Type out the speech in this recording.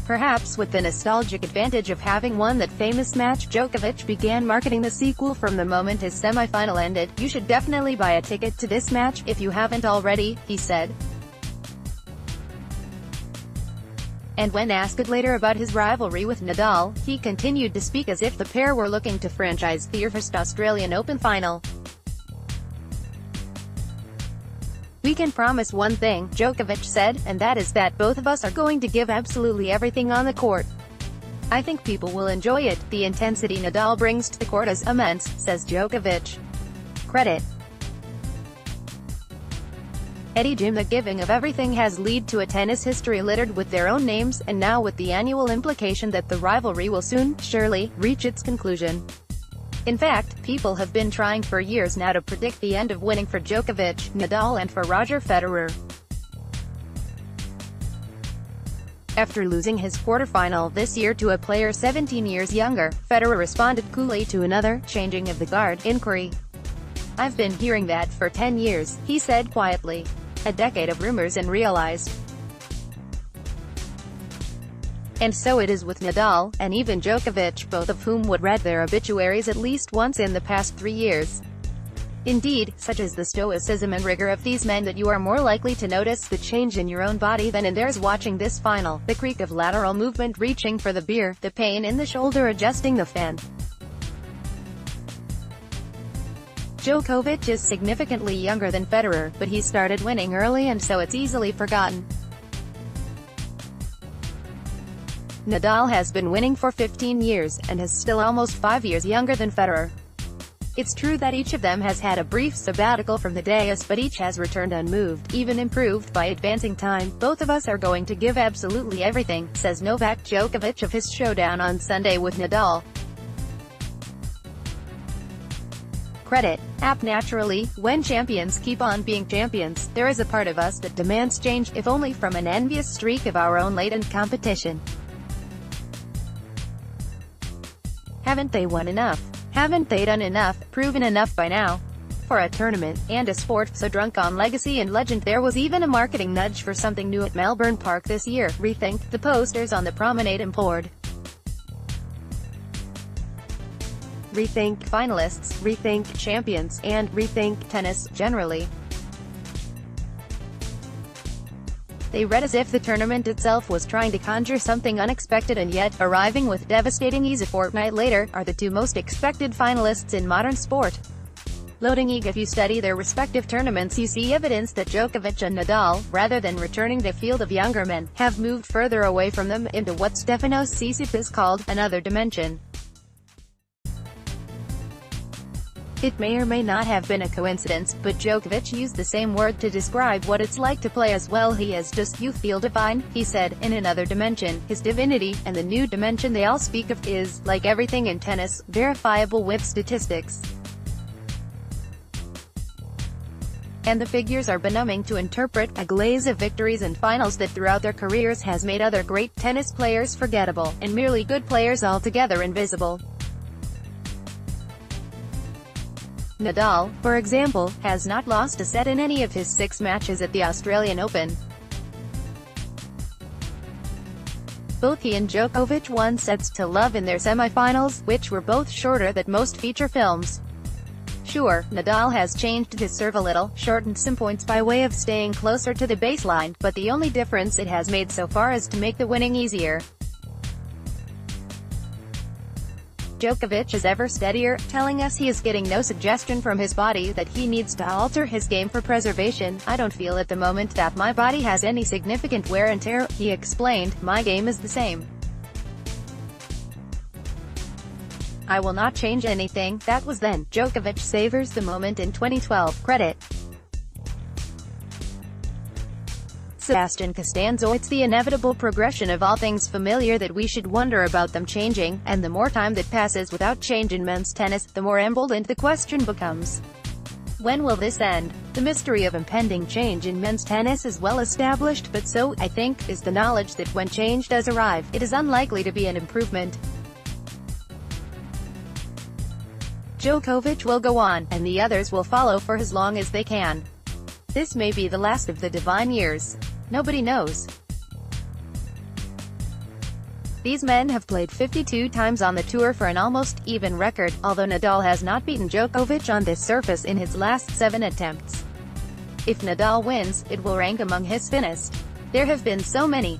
Perhaps with the nostalgic advantage of having won that famous match, Djokovic began marketing the sequel from the moment his semi-final ended. "You should definitely buy a ticket to this match, if you haven't already," he said. And when asked later about his rivalry with Nadal, he continued to speak as if the pair were looking to franchise their first Australian Open final. "We can promise one thing," Djokovic said, "and that is that both of us are going to give absolutely everything on the court. I think people will enjoy it. The intensity Nadal brings to the court is immense," says Djokovic. Credit. Eddie Jim. The giving of everything has led to a tennis history littered with their own names, and now with the annual implication that the rivalry will soon, surely, reach its conclusion. In fact, people have been trying for years now to predict the end of winning for Djokovic, Nadal and for Roger Federer. After losing his quarterfinal this year to a player 17 years younger, Federer responded coolly to another changing of the guard inquiry. "I've been hearing that for 10 years, he said quietly. "A decade of rumors and realized. And so it is with Nadal, and even Djokovic, both of whom would read their obituaries at least once in the past 3 years. Indeed, such is the stoicism and rigor of these men that you are more likely to notice the change in your own body than in theirs watching this final. The creak of lateral movement reaching for the beer, the pain in the shoulder adjusting the fan." Djokovic is significantly younger than Federer, but he started winning early and so it's easily forgotten. Nadal has been winning for 15 years, and is still almost 5 years younger than Federer. It's true that each of them has had a brief sabbatical from the dais, but each has returned unmoved, even improved by advancing time. "Both of us are going to give absolutely everything," says Novak Djokovic of his showdown on Sunday with Nadal. Credit. App. Naturally, when champions keep on being champions, there is a part of us that demands change, if only from an envious streak of our own latent competition. Haven't they won enough? Haven't they done enough, proven enough by now? For a tournament, and a sport so drunk on legacy and legend, there was even a marketing nudge for something new at Melbourne Park this year. "Rethink," the posters on the promenade implored. Rethink finalists, rethink champions, and rethink tennis, generally. They read as if the tournament itself was trying to conjure something unexpected, and yet, arriving with devastating ease a fortnight later, are the two most expected finalists in modern sport. Loading eager. If you study their respective tournaments, you see evidence that Djokovic and Nadal, rather than returning to a field of younger men, have moved further away from them, into what Stefanos Tsitsipas called another dimension. It may or may not have been a coincidence, but Djokovic used the same word to describe what it's like to play as well. He is just, "You feel divine," he said, "in another dimension." His divinity, and the new dimension they all speak of, is, like everything in tennis, verifiable with statistics. And the figures are benumbing to interpret, a glaze of victories and finals that throughout their careers has made other great tennis players forgettable, and merely good players altogether invisible. Nadal, for example, has not lost a set in any of his 6 matches at the Australian Open. Both he and Djokovic won sets to love in their semi-finals, which were both shorter than most feature films. Sure, Nadal has changed his serve a little, shortened some points by way of staying closer to the baseline, but the only difference it has made so far is to make the winning easier. Djokovic is ever steadier, telling us he is getting no suggestion from his body that he needs to alter his game for preservation. "I don't feel at the moment that my body has any significant wear and tear," he explained. "My game is the same. I will not change anything." That was then. Djokovic savors the moment in 2012. Credit. Sebastian Costanzo. It's the inevitable progression of all things familiar that we should wonder about them changing, and the more time that passes without change in men's tennis, the more emboldened the question becomes. When will this end? The mystery of impending change in men's tennis is well established, but so, I think, is the knowledge that when change does arrive, it is unlikely to be an improvement. Djokovic will go on, and the others will follow for as long as they can. This may be the last of the divine years. Nobody knows. These men have played 52 times on the tour for an almost even record, although Nadal has not beaten Djokovic on this surface in his last 7 attempts. If Nadal wins, it will rank among his thinnest. There have been so many